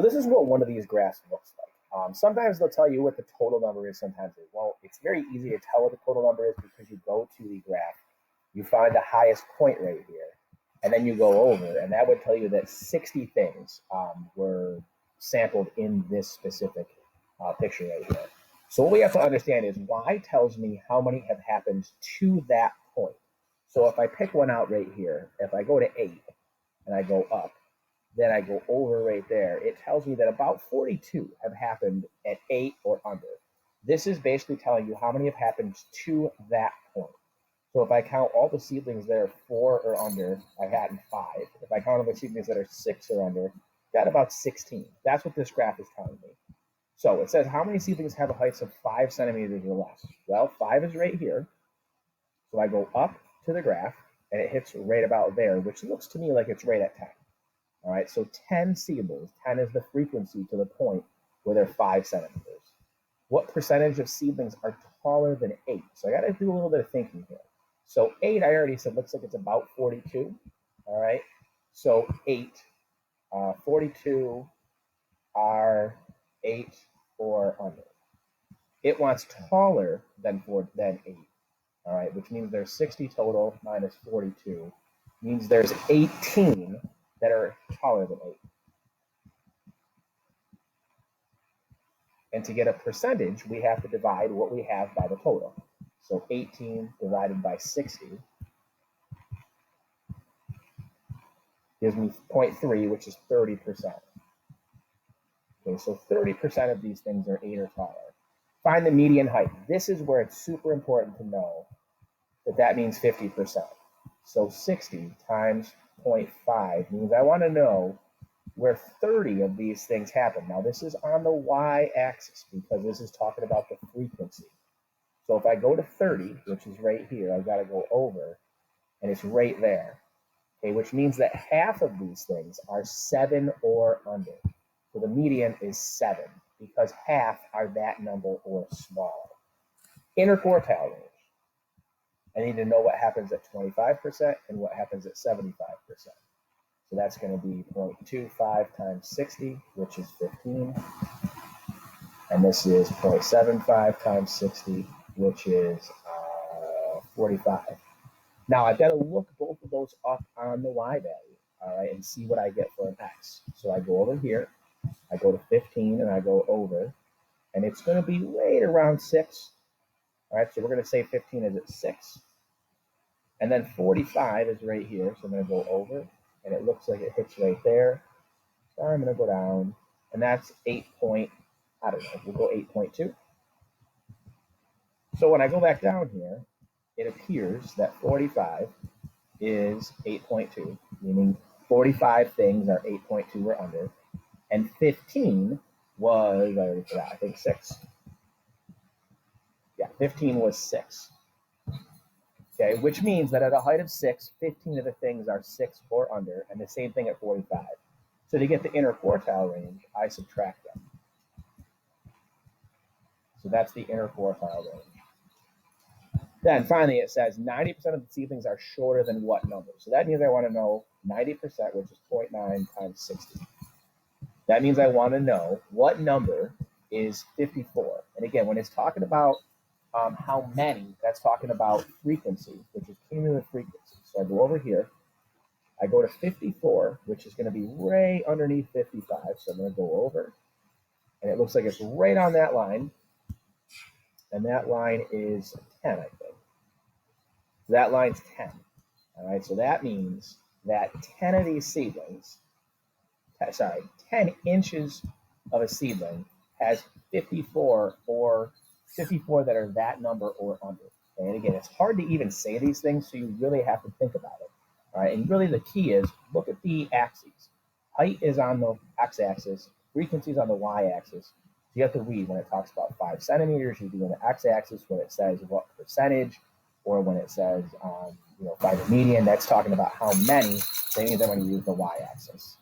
this is what one of these graphs looks like. Sometimes they'll tell you what the total number is, sometimes they won't. It's very easy to tell what the total number is because you go to the graph, you find the highest point right here, and then you go over, and that would tell you that 60 things were sampled in this specific picture right here. So what we have to understand is y tells me how many have happened to that point. So if I pick one out right here, if I go to 8 and I go up, then I go over right there, it tells me that about 42 have happened at 8 or under. This is basically telling you how many have happened to that point. So if I count all the seedlings that are 4 or under, I had 5. If I count all the seedlings that are 6 or under, got about 16. That's what this graph is telling me. So it says how many seedlings have a height of 5 centimeters or less? Well, 5 is right here. So I go up to the graph, and it hits right about there, which looks to me like it's right at 10. All right, so 10 seedlings, 10 is the frequency to the point where they're 5 centimeters. What percentage of seedlings are taller than 8? So I got to do a little bit of thinking here. So 8, I already said, looks like it's about 42. All right, so 8, 42 are 8 or under. It wants taller than 8. All right, which means there's 60 total minus 42, means there's 18 that are taller than 8. And to get a percentage, we have to divide what we have by the total. So 18 divided by 60 gives me 0.3, which is 30%. Okay, so 30% of these things are 8 or taller. Find the median height. This is where it's super important to know that means 50%. So 60 times 0.5 means I want to know where 30 of these things happen. Now, this is on the y-axis because this is talking about the frequency. So if I go to 30, which is right here, I've got to go over, and it's right there. Okay, which means that half of these things are 7 or under. So the median is 7 because half are that number or smaller. Interquartile range. I need to know what happens at 25% and what happens at 75%. So that's going to be 0.25 times 60, which is 15. And this is 0.75 times 60, which is 45. Now I've got to look both of those up on the y value, all right, and see what I get for an x. So I go over here, I go to 15, and I go over, and it's going to be right around 6. All right, so we're going to say 15 is at 6. And then 45 is right here, so I'm going to go over, and it looks like it hits right there. So I'm going to go down, and that's 8 point, I don't know, we'll go 8.2. So when I go back down here, it appears that 45 is 8.2, meaning 45 things are 8.2 or under, and 15 was, I already forgot, I think 6. Yeah, 15 was 6. Okay, which means that at a height of 6, 15 of the things are 6 or under, and the same thing at 45. So to get the interquartile range, I subtract them. So that's the interquartile range. Then finally, it says 90% of the seedlings are shorter than what number? So that means I want to know 90%, which is 0.9 times 60. That means I want to know what number is 54. And again, when it's talking about how many, that's talking about frequency, which is cumulative frequency. So I go over here, I go to 54, which is going to be right underneath 55. So I'm going to go over, and it looks like it's right on that line. And that line is 10, I think. So that line's 10. All right, so that means that 10 of these seedlings, 10 inches of a seedling has 54 that are that number or under. And again, it's hard to even say these things, so you really have to think about it. All right, and really the key is look at the axes. Height is on the x-axis, frequency is on the y-axis. So you have to read when it talks about 5 centimeters, you do on the x-axis when it says what percentage, or when it says find the median, that's talking about how many. That means I'm going to use the y-axis.